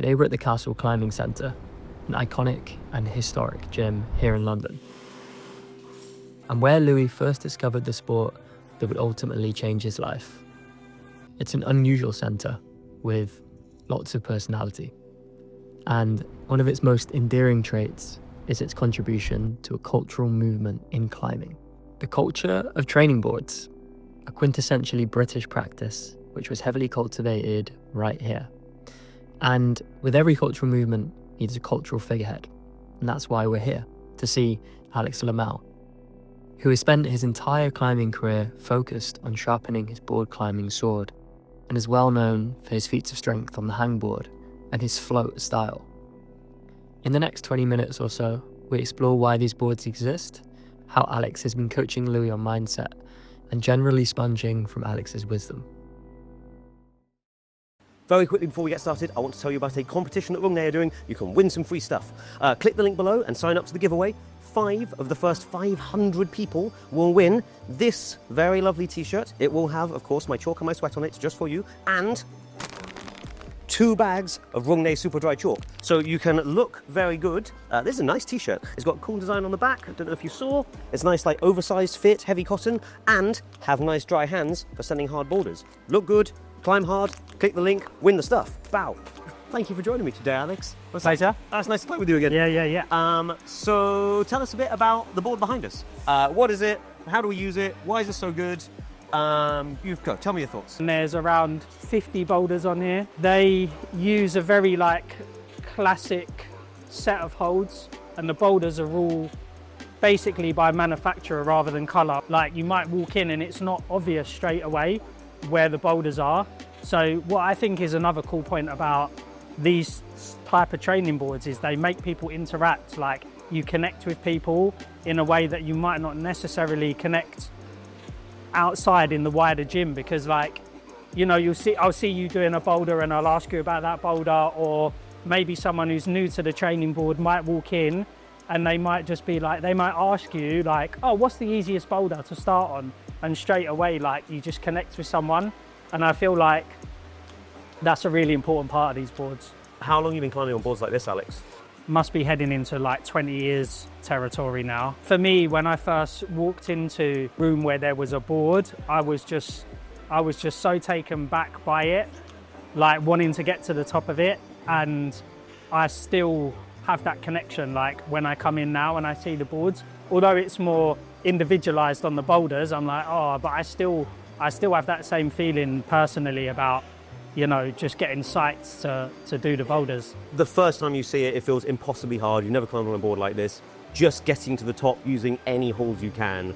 Today we're at the Castle Climbing Centre, an iconic and historic gym here in London, and where Louis first discovered the sport that would ultimately change his life. It's an unusual centre with lots of personality, and one of its most endearing traits is its contribution to a cultural movement in climbing. The culture of training boards, a quintessentially British practice which was heavily cultivated right here. And with every cultural movement needs a cultural figurehead, and that's why we're here, to see Alex Lamel, who has spent his entire climbing career focused on sharpening his board climbing sword, and is well known for his feats of strength on the hangboard and his float style. In the next 20 minutes or so, we explore why these boards exist, how Alex has been coaching Louis on mindset, and generally sponging from Alex's wisdom. Very quickly before we get started, I want to tell you about a competition that Rungney are doing. You can win some free stuff. Click the link below and sign up to the giveaway. 5 of the first 500 people will win this very lovely t-shirt. It will have, of course, my chalk and my sweat on it, just for you, and 2 bags of Rungney Super Dry Chalk. So you can look very good. This is a nice t-shirt. It's got a cool design on the back. I don't know if you saw. It's nice, like oversized fit, heavy cotton, and have nice dry hands for sending hard boulders. Look good, climb hard, click the link, win the stuff. Bow. Thank you for joining me today, Alex. Pleasure. It's nice to play with you again. Yeah. So tell us a bit about the board behind us. What is it? How do we use it? Why is it so good? You've got. Tell me your thoughts. And there's around 50 boulders on here. They use a very classic set of holds, and the boulders are all basically by manufacturer rather than colour. Like, you might walk in and it's not obvious straight away where the boulders are. So what I think is another cool point about these type of training boards is they make people interact. Like, you connect with people in a way that you might not necessarily connect outside in the wider gym, because, like, you know, I'll see you doing a boulder and I'll ask you about that boulder, or maybe someone who's new to the training board might walk in and they might just be like, they might ask you like, oh, what's the easiest boulder to start on? And straight away, like, you just connect with someone. And I feel like that's a really important part of these boards. How long have you been climbing on boards like this, Alex? Must be heading into like 20 years territory now. For me, when I first walked into a room where there was a board, I was just so taken back by it, like wanting to get to the top of it. And I still have that connection, like when I come in now and I see the boards, although it's more individualized on the boulders, I'm like, oh, but I still have that same feeling personally about, you know, just getting sights to do the boulders. The first time you see it, it feels impossibly hard. You've never climbed on a board like this. Just getting to the top using any holds you can,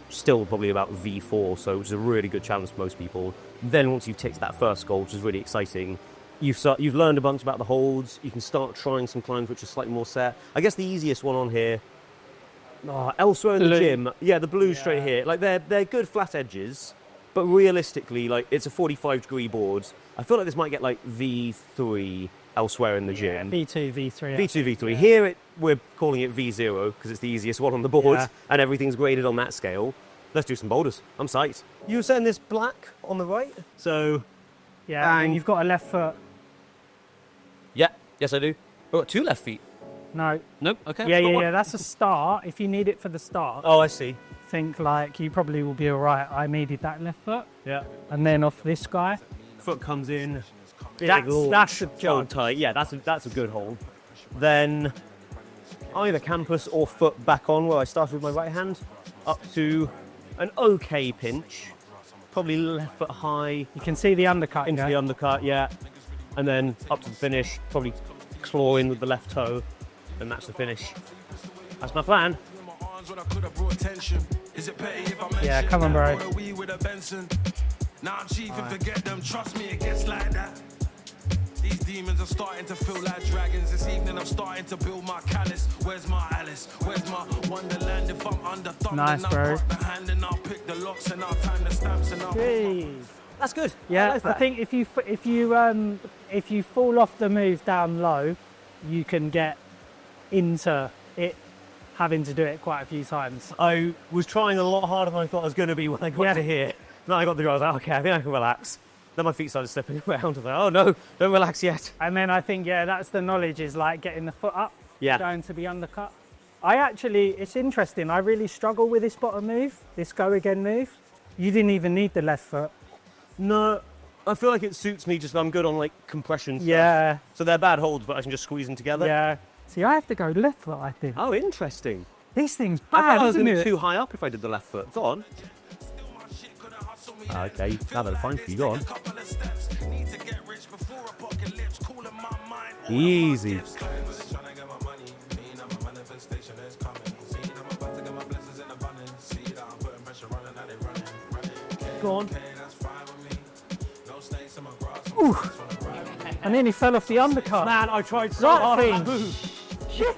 still probably about V4, so which is a really good challenge for most people. Then once you've ticked that first goal, which is really exciting, you've learned a bunch about the holds. You can start trying some climbs which are slightly more set. I guess the easiest one on here, elsewhere in the gym, the blue straight here. Like, they're good flat edges, but realistically, like, it's a 45-degree board. I feel like this might get like V3 elsewhere in the gym. V2, V3. V2, V3. Here we're calling it V0 because it's the easiest one on the board, and everything's graded on that scale. Let's do some boulders. I'm psyched. You were saying this black on the right, so... Yeah, and you've got a left foot. Yeah, yes I do. I've got 2 left feet. No. Nope, okay. Yeah, that's a start. If you need it for the start. Oh, I see. Think like you probably will be all right. I needed that left foot. Yeah. And then off this guy. Foot comes in. That's a job. Tight. Yeah, that's a good hold. Then either campus or foot back on where I started with my right hand, up to an okay pinch. Probably left foot high. You can see the undercut. Into the undercut, yeah. And then up to the finish, probably claw in with the left toe, and that's the finish. That's my plan. Yeah, come on, bro. Now I'm chief and forget them, trust me, it gets like that. These demons are starting to feel like dragons. This evening I'm starting to build my callus. Where's my Alice? Where's my Wonderland? If I'm under thumb, nice, then I'll put the hand and I'll pick the locks and I'll time the stamps and I'll... Jeez. That's good. Yeah, I think if you fall off the move down low, you can get into it having to do it quite a few times. I was trying a lot harder than I thought I was going to be when I got to here. Then I got the drive, I was like, okay, I think I can relax. Then my feet started slipping around. I was like, oh no, don't relax yet. And then I think, yeah, that's the knowledge, is like getting the foot up, Yeah. going to the undercut. It's interesting, I really struggle with this bottom move, this go again move. You didn't even need the left foot. No, I feel like it suits me. Just I'm good on like compression stuff. Yeah, So they're bad holds, but I can just squeeze them together. yeah. See, I have to go left foot, I think. Oh, interesting. This thing's I thought bad, I was isn't going to be it? too high up if I did the left foot. Go on. Okay, now that's fine for you. Go on. Easy. Go on. I nearly fell off the undercut. Man, I tried so Right hard thing. to move. Shit.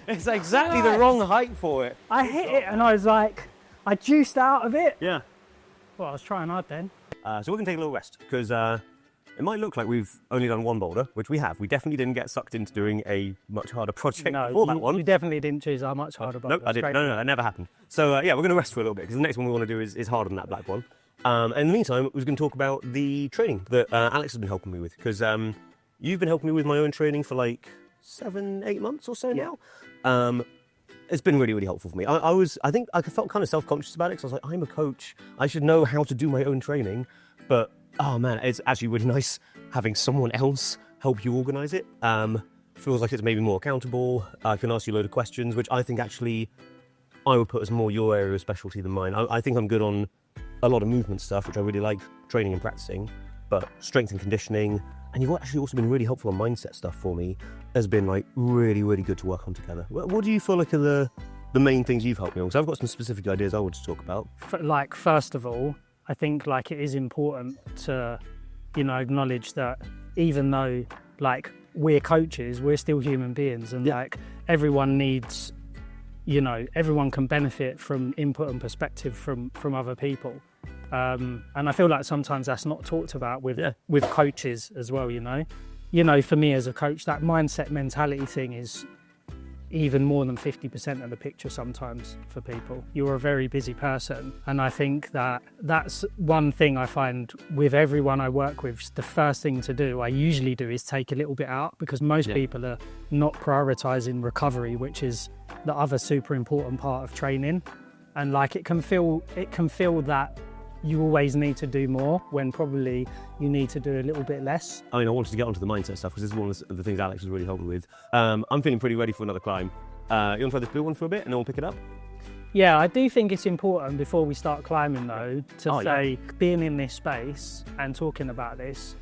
It's exactly the wrong height for it. I hit it and I was like, I juiced out of it. Yeah. Well, I was trying hard then. So we're going to take a little rest because it might look like we've only done one boulder, which we have. We definitely didn't get sucked into doing a much harder project before that one. You definitely didn't choose our much harder. Nope, I didn't. No, that never happened. So yeah, we're going to rest for a little bit because the next one we want to do is harder than that black one. And in the meantime, we're going to talk about the training that Alex has been helping me with because you've been helping me with my own training for like 7-8 months or so now. It's been really, really helpful for me. I think I felt kind of self-conscious about it because I was like, I'm a coach. I should know how to do my own training. But, oh man, it's actually really nice having someone else help you organise it. Feels like it's maybe more accountable. I can ask you a load of questions, which I think actually I would put as more your area of specialty than mine. I think I'm good on a lot of movement stuff, which I really like training and practicing, but strength and conditioning. And you've actually also been really helpful on mindset stuff for me. Has been like really, really good to work on together. What do you feel like are the main things you've helped me on? Because I've got some specific ideas I want to talk about. Like, first of all, I think like it is important to, acknowledge that even though like we're coaches, we're still human beings, and like everyone needs, everyone can benefit from input and perspective from other people. And I feel like sometimes that's not talked about with coaches as well, for me as a coach, that mindset mentality thing is even more than 50% of the picture sometimes for people. You're a very busy person, and I think that that's one thing I find with everyone I work with. The first thing to do, I usually do, is take a little bit out, because most people are not prioritizing recovery, which is the other super important part of training. And like it can feel that you always need to do more when probably you need to do a little bit less. I wanted to get onto the mindset stuff because this is one of the things Alex has really helped me with. I'm feeling pretty ready for another climb. You want to try this blue one for a bit and then we'll pick it up? Yeah, I do think it's important before we start climbing though to say being in this space and talking about this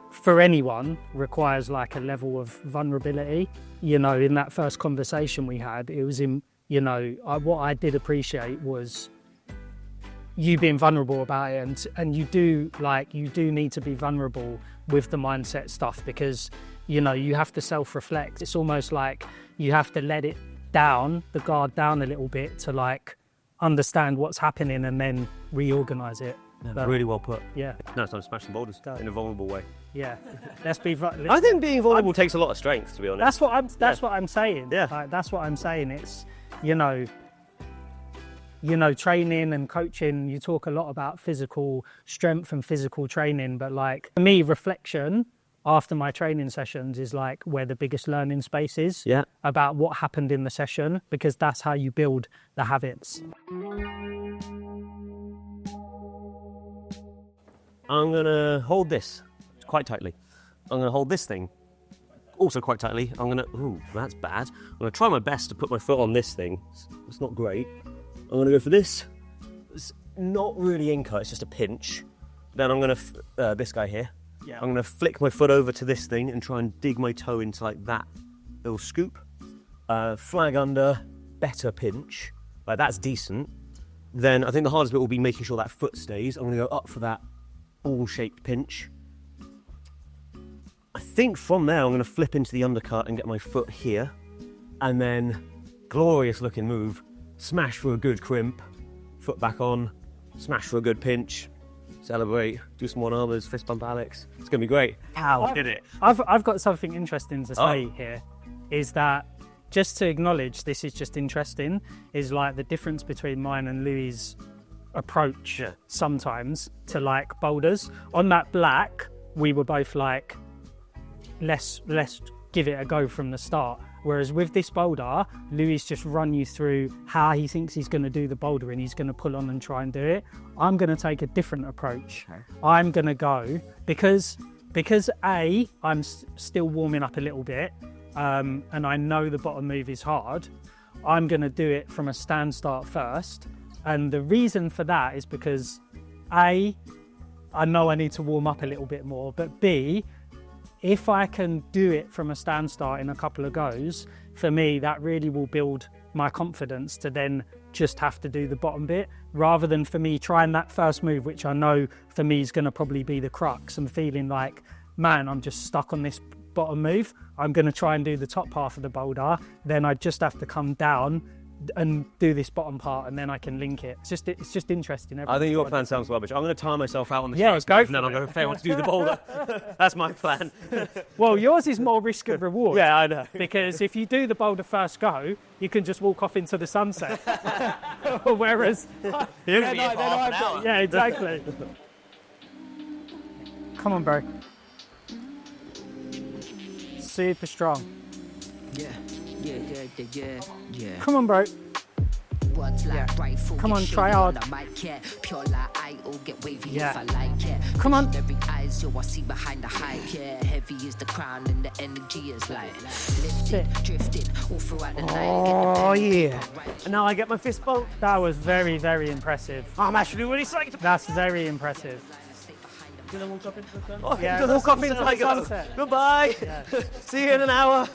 for anyone requires like a level of vulnerability. In that first conversation we had, it was what I did appreciate was you being vulnerable about it, and you do need to be vulnerable with the mindset stuff, because you have to self-reflect. It's almost like you have to let it down, the guard down a little bit, to like understand what's happening and then reorganize it. Yeah, really well put. Yeah. Now it's time to smash some boulders in a vulnerable way. Yeah. Let's be. I think being vulnerable takes a lot of strength, to be honest. That's what I'm saying. Yeah. Like, that's what I'm saying. It's training and coaching, you talk a lot about physical strength and physical training, but like for me, reflection after my training sessions is like where the biggest learning space is about what happened in the session, because that's how you build the habits. I'm gonna hold this quite tightly. I'm gonna hold this thing also quite tightly. Ooh, that's bad. I'm gonna try my best to put my foot on this thing. It's not great. I'm going to go for this. It's not really in cut, it's just a pinch. Then I'm going to, this guy here, I'm going to flick my foot over to this thing and try and dig my toe into like that little scoop. Flag under, better pinch. Like that's decent. Then I think the hardest bit will be making sure that foot stays. I'm going to go up for that ball-shaped pinch. I think from there I'm going to flip into the undercut and get my foot here. And then, glorious looking move. Smash for a good crimp, foot back on, smash for a good pinch, celebrate, do some one-armers, fist bump Alex. It's going to be great. How did it? I've got something interesting to say here, is that just to acknowledge this is just interesting, is like the difference between mine and Louis' approach sometimes to like boulders. On that black, we were both like, let's give it a go from the start. Whereas with this boulder, Louis just run you through how he thinks he's going to do the boulder and he's going to pull on and try and do it. I'm going to take a different approach. Okay. I'm going to go, because I'm still warming up a little bit, and I know the bottom move is hard, I'm going to do it from a stand start first. And the reason for that is because A, I know I need to warm up a little bit more, but B, if I can do it from a stand start in a couple of goes, for me, that really will build my confidence to then just have to do the bottom bit, rather than for me trying that first move, which I know for me is going to probably be the crux, and feeling like, man, I'm just stuck on this bottom move. I'm going to try and do the top half of the boulder, then I just have to come down and do this bottom part, and then I can link it. It's just interesting. I think your plan sounds rubbish. I'm going to tire myself out on the first go, and then I'm going to fail to do the boulder. That's my plan. Well, yours is more risk and reward. Yeah, I know. Because if you do the boulder first go, you can just walk off into the sunset. Whereas, you're going to be here for half an hour. Yeah, exactly. Come on, bro. Super strong. Yeah. Come on, bro. Yeah. Come on, try hard. Yeah. Come on. Oh, yeah. And now I get my fist bump. That was very, very impressive. I'm actually really psyched. That's very impressive. Gonna walk up into the sun? Oh, yeah, walk up into the sunset. Goodbye. Yeah. See you in an hour.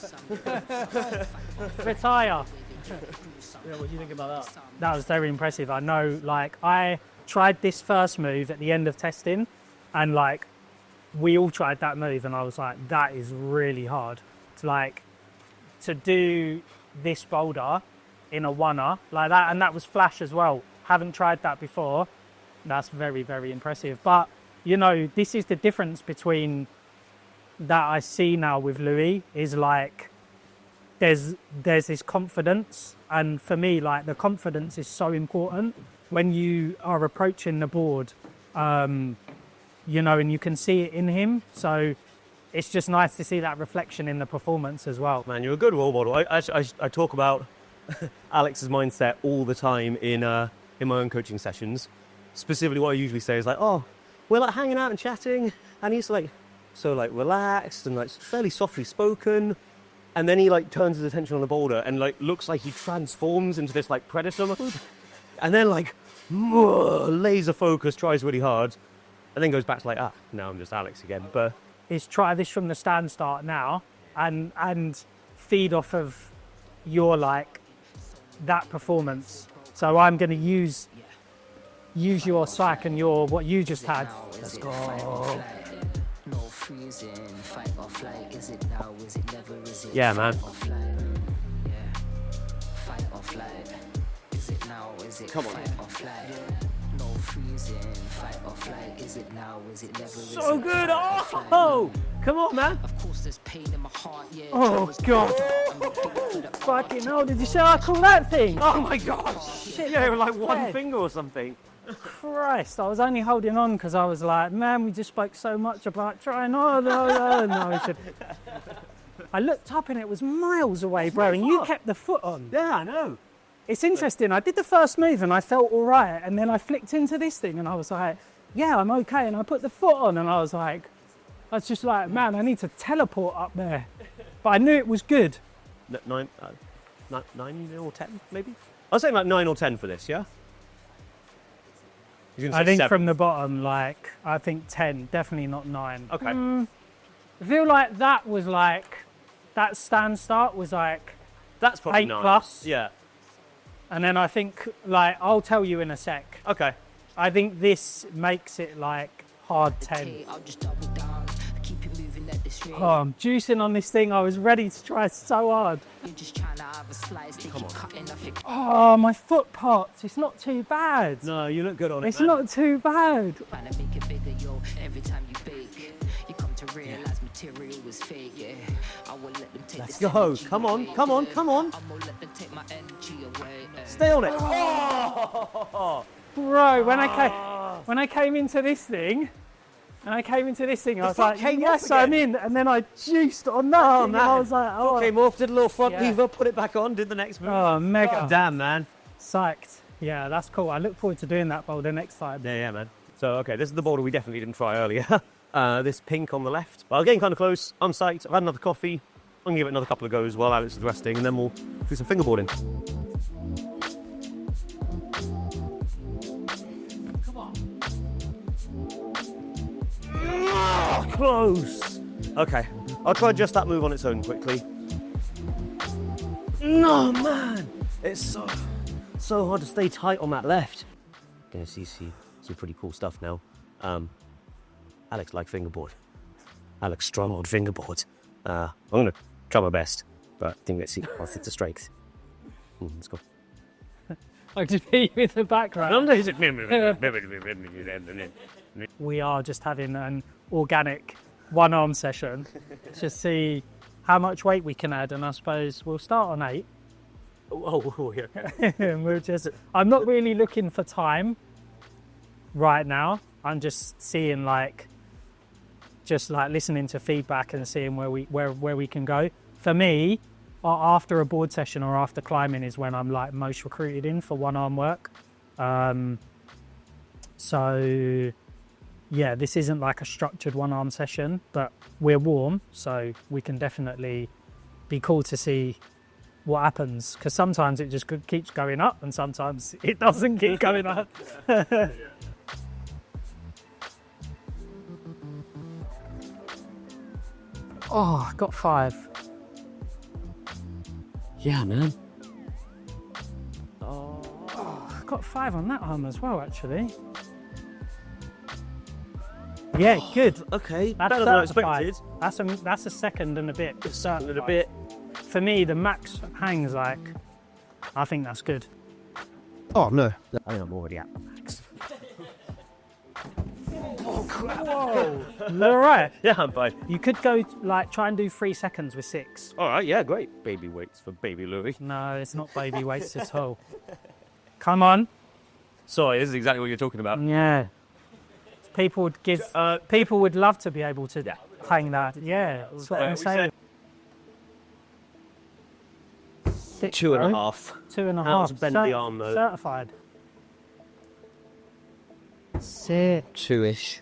Retire. Yeah, what do you think about that? That was very impressive. I know, like, I tried this first move at the end of testing, and like, we all tried that move, and I was like, that is really hard. It's like, to do this boulder in a oneer like that, and that was flash as well. Haven't tried that before. That's very, very impressive. But you know, this is the difference between that I see now with Louis, is like, there's this confidence, and for me, like, the confidence is so important when you are approaching the board, you know, and you can see it in him. So it's just nice to see that reflection in the performance as well. Man, you're a good role model. I talk about Alex's mindset all the time in my own coaching sessions. Specifically, what I usually say is like, oh, we're like hanging out and chatting, and he's like so like relaxed and like fairly softly spoken, and then he like turns his attention on the boulder and like looks like he transforms into this like predator mode, and then like laser focus, tries really hard, and then goes back to like, now I'm just Alex again. But is try this from the stand start now, and feed off of your like that performance. So I'm going to use your psych and your what you just had. Let's go. No freezing, fight or flight. Is it now? Is it never? Is it yeah, man. Yeah, fight or flight. Is it now? Is it come on, fight or flight? No freezing, fight or flight. Is it now? Is it never? So good. Oh, come on, man. Of course, there's pain in my heart. Yeah. Oh God. Fucking hell! Did you see how I call that thing? Oh my God. Shit. Yeah, like one finger or something. Christ, I was only holding on because I was like, man, we just spoke so much about trying. No. I looked up and it was miles away, bro, and you kept the foot on. Yeah, I know. It's interesting. I did the first move and I felt all right, and then I flicked into this thing and I was like, yeah, I'm okay, and I put the foot on and I was just like, man, I need to teleport up there. But I knew it was good. 9 or 10, maybe? I was saying like 9 or 10 for this, yeah? I think 7. From the bottom, like, I think 10, definitely not 9. Okay. I feel like that was like, that stand start was like, that's probably 8 9. plus. Yeah. And then I think, like, I'll tell you in a sec. Okay. I think this makes it like hard 10. Oh, I'm juicing on this thing. I was ready to try so hard. Come on. Oh, my foot parts. It's not too bad. No, you look good on it. It's not too bad. Let's go. Come on. Stay on it. Oh! Bro, when I came into this thing, I was like, yes, I'm in. And then I juiced on that thing, man. and I was like, oh. Came off, did a little front Yeah. lever, put it back on, did the next move. Oh, mega. God damn, man. Psyched. Yeah, that's cool. I look forward to doing that boulder next time. Yeah, man. So, okay, this is the boulder we definitely didn't try earlier. This pink on the left. But I'm getting kind of close. I'm psyched. I've had another coffee. I'm going to give it another couple of goes while Alex is resting, and then we'll do some fingerboarding. Come on. Oh, close. Okay, I'll try just that move on its own quickly. No, man. It's so hard to stay tight on that left. Gonna see some pretty cool stuff now. Alex like fingerboard. Alex strong-old fingerboard. I'm gonna try my best, but I think let's see if it's a strength. Let's go. I just hear you in the background. We are just having an organic one-arm session to see how much weight we can add, and I suppose we'll start on 8. Oh, yeah. And I'm not really looking for time right now. I'm just seeing listening to feedback and seeing where we can go. For me, after a board session or after climbing is when I'm like most recruited in for one-arm work. So yeah, this isn't like a structured one-arm session, but we're warm, so we can definitely be cool to see what happens, because sometimes it just keeps going up and sometimes it doesn't keep going up. Oh, I got 5. Yeah, man. Oh, I got 5 on that arm as well, actually. Yeah, good. Okay, That's better than I certified. expected. That's a second and a bit. And a bit. For me, the max hangs like, I think that's good. Oh, no. I think I'm already at the max. Whoa! All right. Yeah, I'm fine. You could go try and do 3 seconds with 6. All right, yeah, great. Baby weights for baby Louis. No, it's not baby weights at all. Come on. Sorry, this is exactly what you're talking about. Yeah. People would love to be able to hang that. Yeah, that's what I'm saying. 6, 2.5. 2.5. How's bend the arm, though? Certified. 6. 2-ish.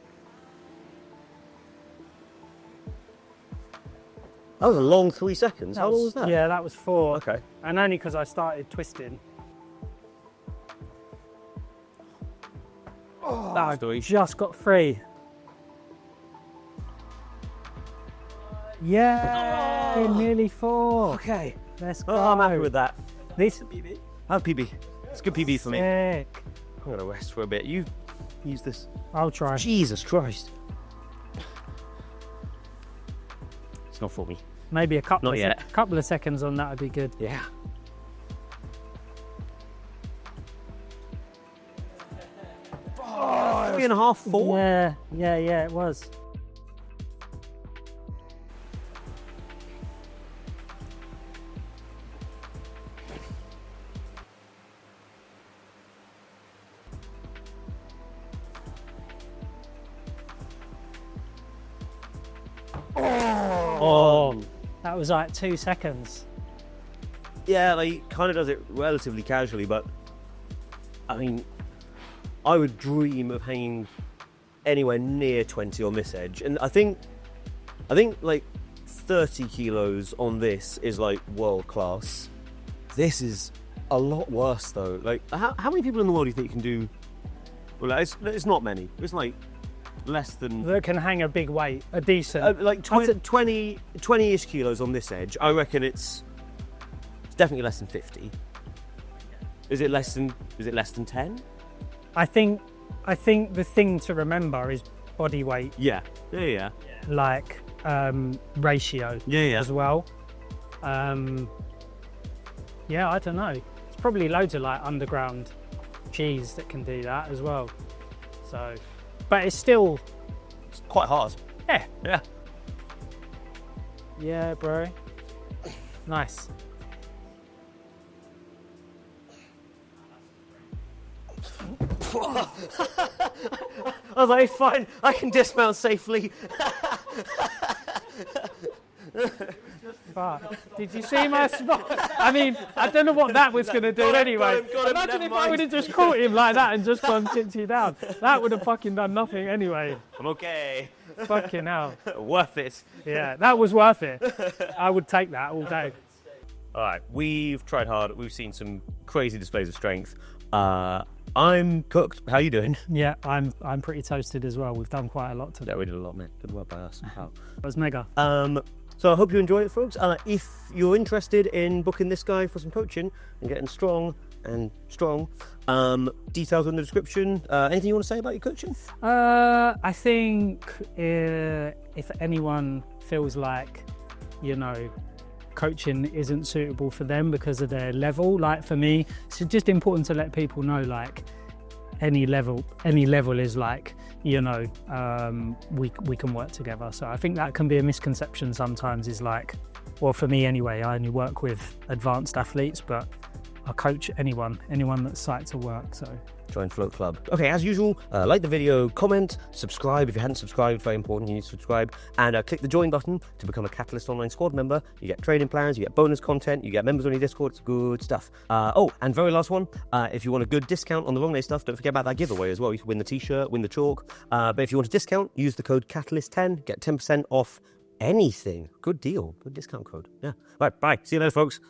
That was a long 3 seconds. How long was that? Yeah, that was 4. Okay. And only because I started twisting. Oh, That was 3. just got 3. Yeah, nearly 4. Okay. Let's go. Oh, I'm happy with that. This PB. I have PB. It's good PB for me. sick. I'm going to rest for a bit. You use this. I'll try. Jesus Christ. It's not for me. Maybe a couple Not yet. couple of seconds on that would be good. Yeah. Oh, 3.5, 4? Yeah, it was. Oh. That was like 2 seconds. Yeah, like, he kind of does it relatively casually, but I mean, I would dream of hanging anywhere near 20 on this edge, and I think like 30 kilos on this is like world class. This is a lot worse though. Like, how many people in the world do you think can do? Well, it's not many. It's like less than That can hang a big weight, a decent. like 20-ish kilos on this edge. I reckon it's definitely less than 50. Is it less than 10? I think the thing to remember is body weight, Yeah. like ratio Yeah. as well. Yeah, I don't know. It's probably loads of like underground cheese that can do that as well. So, but it's still, It's quite hard. yeah, Yeah. bro. Nice. I was like, fine, I can dismount safely. But did you see my spot? I mean, I don't know what that was going to do anyway. got him, Imagine never if I mind. would have just caught him like that and just gone tipsy down. That would have fucking done nothing anyway. I'm okay. Fucking hell. Worth it. Yeah, that was worth it. I would take that all day. All right, we've tried hard. We've seen some crazy displays of strength. I'm cooked. How you doing? Yeah, I'm pretty toasted as well. We've done quite a lot today. Yeah, we did a lot, man. Good work by us. It was mega. So I hope you enjoy it, folks. If you're interested in booking this guy for some coaching and getting strong, details in the description. Anything you want to say about your coaching? I think if anyone feels like, you know, coaching isn't suitable for them because of their level, like for me, it's just important to let people know, like, any level is like, you know, we can work together. So I think that can be a misconception sometimes, is like, well, for me anyway, I only work with advanced athletes, but I coach anyone that's psyched to work. So Join Float Club. Okay, as usual, like the video, comment, subscribe. If you hadn't subscribed, very important, you need to subscribe. And click the join button to become a Catalyst Online Squad member. You get training plans, you get bonus content, you get members on your Discord. It's good stuff. And very last one, if you want a good discount on the Wrong Day stuff, don't forget about that giveaway as well. You can win the t-shirt, win the chalk. But if you want a discount, use the code Catalyst10, get 10% off anything. Good deal. Good discount code. Yeah. Right, bye. See you later, folks.